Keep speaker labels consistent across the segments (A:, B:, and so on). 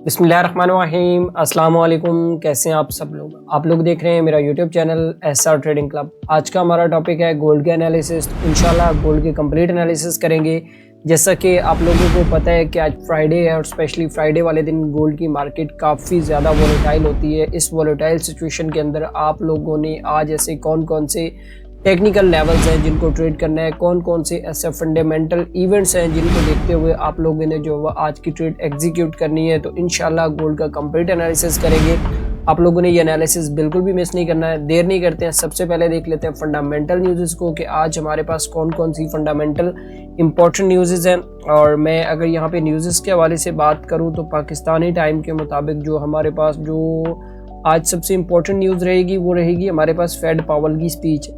A: बिस्मिल्लाहिर्रहमानिर्रहीम, अस्सलाम वालेकुम। कैसे हैं आप सब लोग? आप लोग देख रहे हैं मेरा YouTube channel SR trading club. आज का हमारा टॉपिक है गोल्ड के एनालिसिस। इंशाल्लाह गोल्ड के कंप्लीट एनालिसिस करेंगे। जैसा कि आप लोगों को पता है कि आज फ्राइडे है और स्पेशली फ्राइडे वाले दिन गोल्ड की मार्केट काफ़ी ज़्यादा वोलेटाइल होती है। इस वोलेटाइल सिचुएशन के अंदर आप लोगों ने आज ऐसे कौन कौन से टेक्निकल लेवल्स हैं जिनको ट्रेड करना है, कौन कौन से ऐसे फंडामेंटल इवेंट्स हैं जिनको देखते हुए आप लोगों ने जो वो आज की ट्रेड एग्जीक्यूट करनी है, तो इंशाल्लाह गोल्ड का कंप्लीट एनालिसिस करेंगे। आप लोगों ने ये एनालिसिस बिल्कुल भी मिस नहीं करना है। देर नहीं करते हैं, सबसे पहले देख लेते हैं फंडामेंटल न्यूज़ को कि आज हमारे पास कौन कौन सी फंडामेंटल इंपॉर्टेंट न्यूज़ हैं। और मैं अगर यहाँ पे न्यूज़ के हवाले से बात करूँ तो पाकिस्तानी टाइम के मुताबिक जो हमारे पास जो आज सबसे इम्पोर्टेंट न्यूज़ रहेगी वो रहेगी हमारे पास फेड पावल की स्पीच।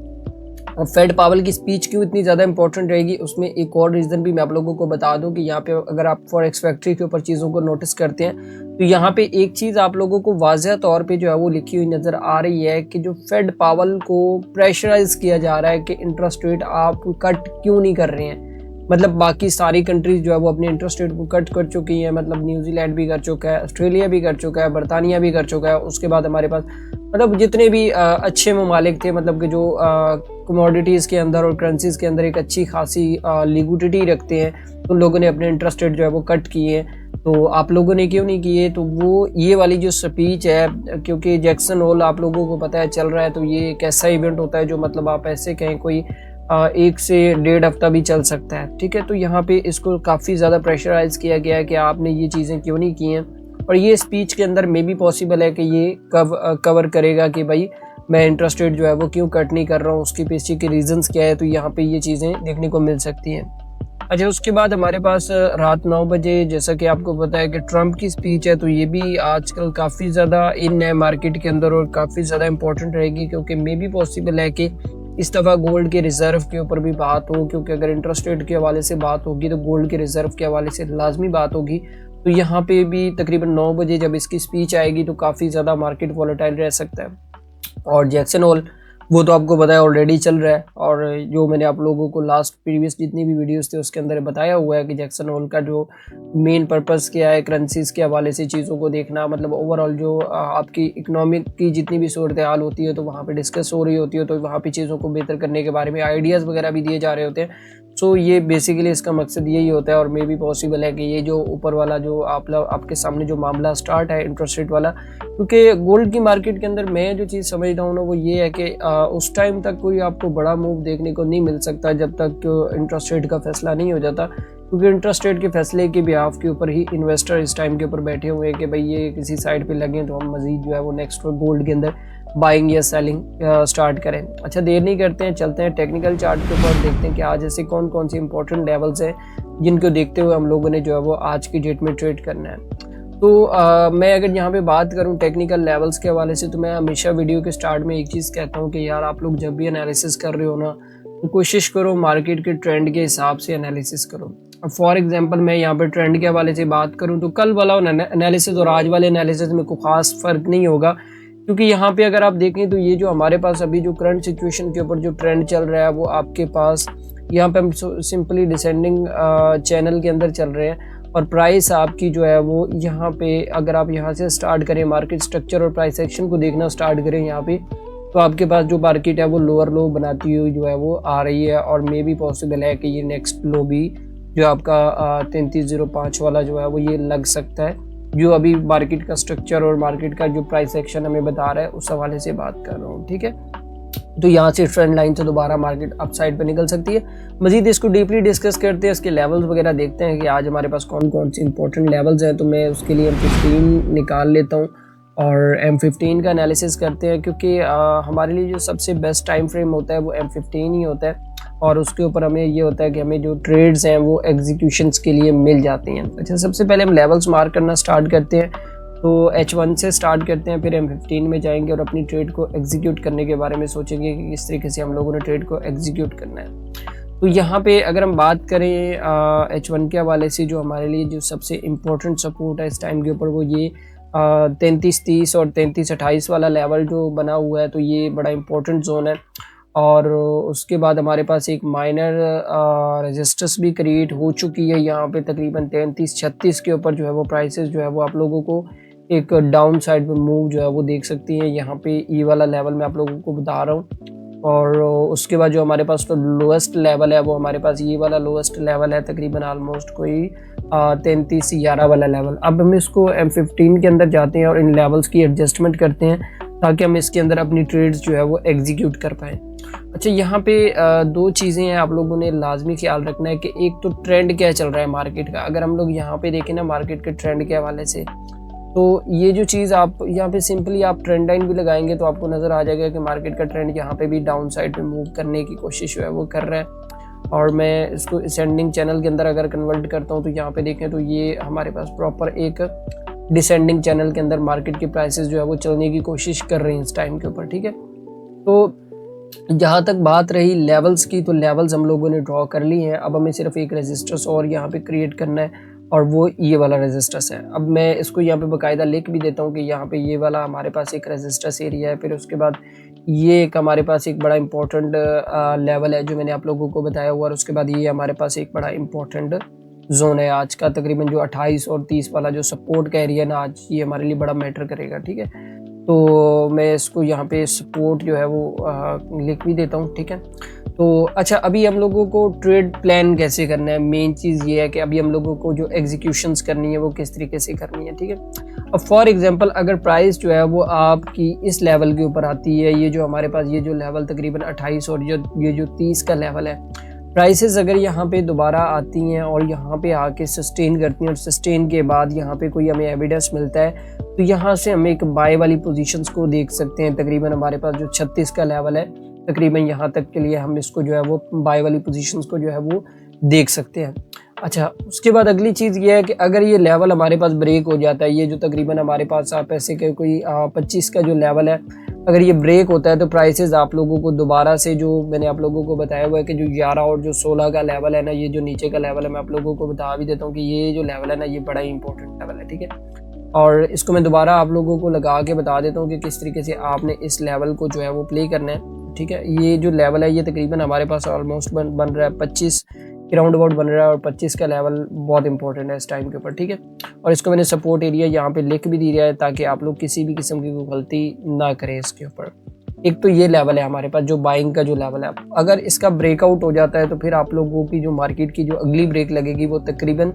A: और फेड पावल की स्पीच क्यों इतनी ज़्यादा इंपॉर्टेंट रहेगी, उसमें एक और रीज़न भी मैं आप लोगों को बता दूं कि यहाँ पे अगर आप फॉरेक्स फैक्ट्री के ऊपर चीज़ों को नोटिस करते हैं तो यहाँ पे एक चीज़ आप लोगों को वाज़ह तौर पे जो है वो लिखी हुई नज़र आ रही है कि जो फेड पावल को प्रेशराइज किया जा रहा है कि इंटरेस्ट रेट आप कट क्यों नहीं कर रहे हैं। मतलब बाकी सारी कंट्रीज जो है वो अपने इंटरेस्ट रेट को कट कर चुकी हैं। मतलब न्यूजीलैंड भी कर चुका है, ऑस्ट्रेलिया भी कर चुका है, बरतानिया भी कर चुका है। उसके बाद हमारे पास मतलब जितने भी अच्छे ममालिक थे, मतलब कि जो कमोडिटीज़ के अंदर और करेंसीज के अंदर एक अच्छी खासी लिक्विडिटी रखते हैं, तो उन लोगों ने अपने इंटरेस्ट रेट जो है वो कट किए हैं। तो आप लोगों ने क्यों नहीं किए? तो वो ये वाली जो स्पीच है, क्योंकि जैक्सन होल आप लोगों को पता है चल रहा है, तो ये एक ऐसा इवेंट होता है जो मतलब आप ऐसे कहें कोई 1 से 1.5 हफ्ता भी चल सकता है। ठीक है, तो यहाँ पे इसको काफ़ी ज़्यादा प्रेशराइज किया गया है कि आपने ये चीज़ें क्यों नहीं की हैं। और ये स्पीच के अंदर मे भी पॉसिबल है कि ये कवर करेगा कि भाई मैं इंटरेस्ट रेट जो है वो क्यों कट नहीं कर रहा हूँ, उसके पीछे के रीजंस क्या है। तो यहाँ पे ये चीज़ें देखने को मिल सकती हैं। अच्छा, उसके बाद हमारे पास रात 9 बजे जैसा कि आपको पता है कि ट्रंप की स्पीच है, तो ये भी आजकल काफ़ी ज़्यादा इन है मार्केट के अंदर और काफ़ी ज़्यादा इंपॉर्टेंट रहेगी, क्योंकि मे भी पॉसिबल है कि इस दफ़ा गोल्ड के रिज़र्व के ऊपर भी बात हो। क्योंकि अगर इंटरेस्ट रेट के हवाले से बात होगी तो गोल्ड के रिज़र्व के हवाले से लाजमी बात होगी। तो यहाँ पे भी तकरीबन 9 बजे जब इसकी स्पीच आएगी तो काफ़ी ज़्यादा मार्केट वॉलेटाइल रह सकता है। और जैक्सन होल वो तो आपको पता है ऑलरेडी चल रहा है, और जो मैंने आप लोगों को लास्ट प्रीवियस जितनी भी वीडियोस थे उसके अंदर बताया हुआ है कि जैक्सन होल का जो मेन पर्पस क्या है, करेंसीज के हवाले से चीज़ों को देखना, मतलब ओवरऑल जो आपकी इकोनॉमिक की जितनी भी सूरत हाल होती है तो वहाँ पे डिस्कस हो रही होती है, तो वहाँ पे चीज़ों को बेहतर करने के बारे में आइडियाज़ वगैरह भी दिए जा रहे होते हैं। सो ये बेसिकली इसका मकसद यही होता है। और मे भी पॉसिबल है कि ये जो ऊपर वाला जो आपके सामने जो मामला स्टार्ट है इंटरेस्ट रेट वाला, क्योंकि गोल्ड की मार्केट के अंदर मैं जो चीज़ समझ रहा हूँ ना वो ये है कि उस टाइम तक कोई आपको बड़ा मूव देखने को नहीं मिल सकता जब तक इंटरेस्ट रेट का फैसला नहीं हो जाता। क्योंकि इंटरेस्ट रेट के फैसले के बिहाफ के ऊपर ही इन्वेस्टर इस टाइम के ऊपर बैठे हुए हैं कि भाई ये किसी साइड पे लगें तो हम मजीद जो है वो नेक्स्ट गोल्ड के अंदर बाइंग या सेलिंग स्टार्ट करें। अच्छा, देर नहीं करते हैं, चलते हैं टेक्निकल चार्ट के ऊपर, देखते हैं कि आज ऐसे कौन कौन से इंपॉर्टेंट लेवल्स हैं जिनको देखते हुए हम लोगों ने जो है वो आज की डेट में ट्रेड करना है। तो मैं अगर यहाँ पे बात करूँ टेक्निकल लेवल्स के हवाले से, तो मैं हमेशा वीडियो के स्टार्ट में एक चीज़ कहता हूँ कि यार आप लोग जब भी एनालिसिस कर रहे हो ना तो कोशिश करो मार्केट के ट्रेंड के हिसाब से एनालिसिस करो। अब फॉर एग्जांपल मैं यहाँ पे ट्रेंड के हवाले से बात करूँ तो कल वाला एनालिसिस और आज वाले एनालिसिस में कोई ख़ास फ़र्क नहीं होगा, क्योंकि यहाँ पे अगर आप देखें तो ये जो हमारे पास अभी जो करंट सिचुएशन के ऊपर जो ट्रेंड चल रहा है वो आपके पास यहाँ पे हम सिंपली डिसेंडिंग चैनल के अंदर चल रहे हैं। और प्राइस आपकी जो है वो यहाँ पे अगर आप यहाँ से स्टार्ट करें मार्केट स्ट्रक्चर और प्राइस एक्शन को देखना स्टार्ट करें यहाँ पे, तो आपके पास जो मार्केट है वो लोअर लो बनाती हुई जो है वो आ रही है। और मे भी पॉसिबल है कि ये नेक्स्ट लो भी जो आपका 3305 वाला जो है वो ये लग सकता है, जो अभी मार्केट का स्ट्रक्चर और मार्केट का जो प्राइस एक्शन हमें बता रहा है उस हवाले से बात कर रहा हूँ। ठीक है, तो यहाँ से ट्रेंड लाइन से दोबारा मार्केट अप साइड पे निकल सकती है। मजीद इसको डीपली डिस्कस करते हैं, इसके लेवल्स वगैरह देखते हैं कि आज हमारे पास कौन कौन से इंपॉर्टेंट लेवल्स हैं। तो मैं उसके लिए M15 निकाल लेता हूँ और M15 का एनालिसिस करते हैं, क्योंकि हमारे लिए जो सबसे बेस्ट टाइम फ्रेम होता है वो M15 ही होता है। और उसके ऊपर हमें ये होता है कि हमें जो ट्रेड्स हैं वो एग्जीक्यूशंस के लिए मिल जाती हैं। अच्छा, सबसे पहले हम लेवल्स मार्क करना स्टार्ट करते हैं। तो H1 से स्टार्ट करते हैं, फिर M15 में जाएंगे और अपनी ट्रेड को एग्जीक्यूट करने के बारे में सोचेंगे कि किस तरीके से हम लोगों ने ट्रेड को एग्जीक्यूट करना है। तो यहाँ पे अगर हम बात करें H1 के हवाले से, जो हमारे लिए जो सबसे इम्पोर्टेंट सपोर्ट है इस टाइम के ऊपर वो ये 3330 और 3328 वाला लेवल जो बना हुआ है, तो ये बड़ा इंपॉर्टेंट जोन है। और उसके बाद हमारे पास एक माइनर रेजिस्टेंस भी क्रिएट हो चुकी है यहाँ पे तकरीबन 33-36 के ऊपर जो है वो प्राइसेस जो है वो आप लोगों को एक डाउन साइड पे मूव जो है वो देख सकती हैं। यहाँ पे ई वाला लेवल मैं आप लोगों को बता रहा हूँ। और उसके बाद जो हमारे पास तो लोएस्ट लेवल है वो हमारे पास ये वाला लोएस्ट लेवल है तकरीबन ऑलमोस्ट कोई 33-11 वाला लेवल। अब हम इसको M15 के अंदर जाते हैं और इन लेवल्स की एडजस्टमेंट करते हैं ताकि हम इसके अंदर अपनी ट्रेड्स जो है वो एग्जीक्यूट कर पाएँ। अच्छा, यहाँ पे दो चीज़ें हैं आप लोगों ने लाजमी ख्याल रखना है कि एक तो ट्रेंड क्या चल रहा है मार्केट का। अगर हम लोग यहाँ पे देखें ना मार्केट के ट्रेंड के हवाले से, तो ये जो चीज़ आप यहाँ पे सिंपली आप ट्रेंड लाइन भी लगाएंगे तो आपको नज़र आ जाएगा कि मार्केट का ट्रेंड यहाँ पे भी डाउन साइड पे मूव करने की कोशिश जो है वो कर रहा है। और मैं इसको असेंडिंग चैनल के अंदर अगर कन्वर्ट करता हूँ तो यहाँ पे देखें तो ये हमारे पास प्रॉपर एक डिसेंडिंग चैनल के अंदर मार्केट की प्राइसेस जो है वो चलने की कोशिश कर रही हैं इस टाइम के ऊपर, ठीक है। तो जहाँ तक बात रही लेवल्स की, तो लेवल्स हम लोगों ने ड्रॉ कर ली हैं। अब हमें सिर्फ एक रेजिस्टेंस और यहाँ पे क्रिएट करना है और वो ये वाला रेजिस्टेंस है। अब मैं इसको यहाँ पे बाकायदा लिख भी देता हूँ कि यहाँ पे ये वाला हमारे पास एक रेजिस्टेंस एरिया है। फिर उसके बाद ये एक हमारे पास एक बड़ा इंपॉर्टेंट लेवल है जो मैंने आप लोगों को बताया हुआ। और उसके बाद ये हमारे पास एक बड़ा इंपॉर्टेंट जोन है आज का, तकरीबन जो 28 और 30 वाला जो सपोर्ट का एरिया ना, आज ये हमारे लिए बड़ा मैटर करेगा, ठीक है। तो मैं इसको यहाँ पे सपोर्ट जो है वो लिख भी देता हूँ, ठीक है। तो अच्छा, अभी हम लोगों को ट्रेड प्लान कैसे करना है, मेन चीज़ ये है कि अभी हम लोगों को जो एग्जीक्यूशंस करनी है वो किस तरीके से करनी है, ठीक है। अब फॉर एग्जांपल अगर प्राइस जो है वो आपकी इस लेवल के ऊपर आती है, ये जो हमारे पास ये जो लेवल तकरीबन 28 और ये जो 30 का लेवल है, प्राइसेस अगर यहाँ पे दोबारा आती हैं और यहाँ पे आके सस्टेन करती हैं और सस्टेन के बाद यहाँ पे कोई हमें एविडेंस मिलता है तो यहाँ से हम एक बाय वाली पोजीशंस को देख सकते हैं। तकरीबन हमारे पास जो 36 का लेवल है, तकरीबन यहाँ तक के लिए हम इसको जो है वो बाय वाली पोजीशंस को जो है वो देख सकते हैं। अच्छा, उसके बाद अगली चीज़ ये है कि अगर ये लेवल हमारे पास ब्रेक हो जाता है, ये जो तकरीबन हमारे पास आप ऐसे के कोई 25 का जो लेवल है, अगर ये ब्रेक होता है तो प्राइसेस आप लोगों को दोबारा से, जो मैंने आप लोगों को बताया हुआ है कि जो 11 और जो 16 का लेवल है ना, ये जो नीचे का लेवल है, मैं आप लोगों को बता भी देता हूँ कि ये जो लेवल है ना, ये बड़ा ही इंपॉर्टेंट लेवल है, ठीक है। और इसको मैं दोबारा आप लोगों को लगा के बता देता हूँ कि किस तरीके से आपने इस लेवल को जो है वो प्ले करना है, ठीक है। ये जो लेवल है ये तकरीबन हमारे पास ऑलमोस्ट बन रहा है 25 राउंड अबाउट बन रहा है और 25 का लेवल बहुत इंपॉर्टेंट है इस टाइम के ऊपर, ठीक है। और इसको मैंने सपोर्ट एरिया यहाँ पे लिख भी दिया है ताकि आप लोग किसी भी किस्म की कोई गलती ना करें इसके ऊपर। एक तो ये लेवल है हमारे पास जो बाइंग का जो लेवल है, अगर इसका ब्रेकआउट हो जाता है तो फिर आप लोगों की जो मार्केट की जो अगली ब्रेक लगेगी वो तकरीबन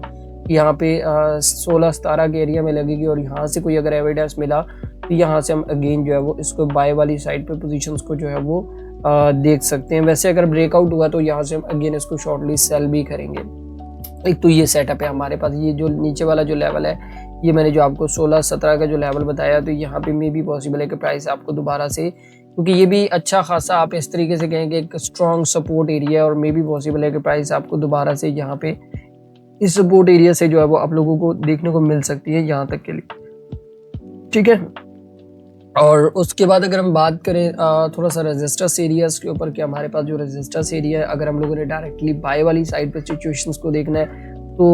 A: यहाँ पे 16-17 के एरिया में लगेगी। और यहाँ से कोई अगर एविडेंस मिला तो यहाँ से हम अगेन जो है वो इसको बाय वाली साइड पे पोजीशंस को जो है वो देख सकते हैं। वैसे अगर ब्रेकआउट हुआ तो यहाँ से हम अगेन इसको शॉर्टली सेल भी करेंगे। एक तो ये सेटअप है हमारे पास। ये जो नीचे वाला जो लेवल है, ये मैंने जो आपको 16-17 का जो लेवल बताया, तो यहाँ पे मे भी पॉसिबल है कि प्राइस आपको दोबारा से, क्योंकि ये भी अच्छा खासा आप इस तरीके से कहेंगे एक स्ट्रॉन्ग सपोर्ट एरिया है, और मे भी पॉसिबल है कि प्राइस आपको दोबारा से यहाँ पे इस सपोर्ट एरिया से जो है वो आप लोगों को देखने को मिल सकती है यहाँ तक के लिए, ठीक है। और उसके बाद अगर हम बात करें थोड़ा सा रेजिस्टेंस एरियाज के ऊपर, कि हमारे पास जो रेजिस्टेंस एरिया है, अगर हम लोगों ने डायरेक्टली बाय वाली साइड पे सिचुएशंस को देखना है तो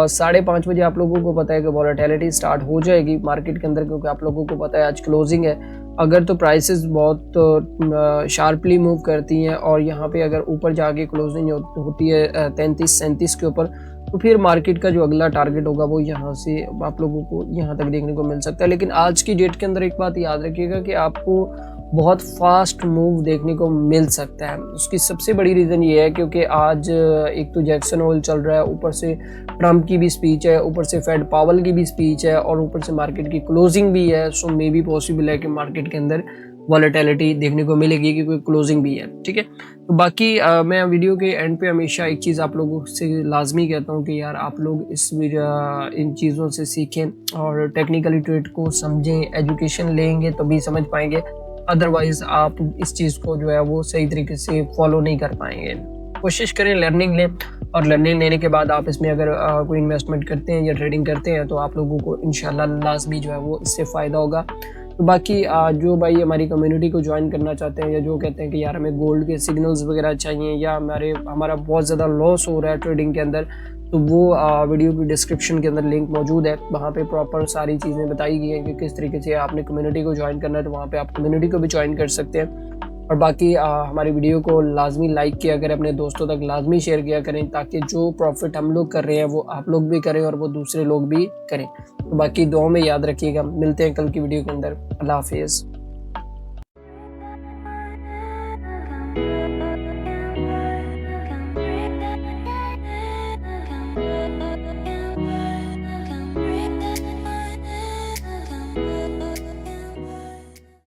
A: 5:30 बजे आप लोगों को पता है कि वॉलेटिलिटी स्टार्ट हो जाएगी मार्केट के अंदर, क्योंकि आप लोगों को पता है आज क्लोजिंग है। अगर तो प्राइसेस बहुत शार्पली मूव करती हैं और यहाँ पे अगर ऊपर जाके क्लोजिंग होती है 33-37 के ऊपर, तो फिर मार्केट का जो अगला टारगेट होगा वो यहाँ से आप लोगों को यहाँ तक देखने को मिल सकता है। लेकिन आज की डेट के अंदर एक बात याद रखिएगा कि आपको बहुत फास्ट मूव देखने को मिल सकता है। उसकी सबसे बड़ी रीज़न ये है क्योंकि आज एक तो जैक्सन होल चल रहा है, ऊपर से ट्रम्प की भी स्पीच है, ऊपर से फेड पावल की भी स्पीच है, और ऊपर से मार्केट की क्लोजिंग भी है। सो मे भी पॉसिबल है कि मार्केट के अंदर वॉलेटिलिटी देखने को मिलेगी क्योंकि क्लोजिंग भी है, ठीक है। तो बाकी मैं वीडियो के एंड पे हमेशा एक चीज़ आप लोगों से लाजमी कहता हूँ कि यार आप लोग इन चीज़ों से सीखें और टेक्निकली ट्रेड को समझें, एजुकेशन लेंगे तभी समझ पाएंगे, अदरवाइज आप इस चीज़ को जो है वो सही तरीके से फॉलो नहीं कर पाएंगे। कोशिश करें लर्निंग लें, और लर्निंग लेने के बाद आप इसमें अगर कोई इन्वेस्टमेंट करते हैं या ट्रेडिंग करते हैं तो आप लोगों को इंशाल्लाह लाजमी जो है वो इससे फ़ायदा होगा। तो बाकी जो भाई हमारी कम्युनिटी को ज्वाइन करना चाहते हैं या जो कहते हैं कि यार हमें गोल्ड के सिग्नल्स वगैरह चाहिए या हमारा बहुत ज़्यादा लॉस हो रहा है ट्रेडिंग के अंदर, तो वो वीडियो की डिस्क्रिप्शन के अंदर लिंक मौजूद है। वहाँ पे प्रॉपर सारी चीज़ें बताई गई हैं कि किस तरीके से आपने कम्युनिटी को ज्वाइन करना है, तो वहाँ पे आप कम्युनिटी को भी ज्वाइन कर सकते हैं। और बाकी हमारी वीडियो को लाजमी लाइक किया करें, अपने दोस्तों तक लाजमी शेयर किया करें, ताकि जो प्रॉफिट हम लोग कर रहे हैं वो आप लोग भी करें और वो दूसरे लोग भी करें। तो बाकी दुआओं में याद रखिएगा। मिलते हैं कल की वीडियो के अंदर। अल्लाह हाफिज़।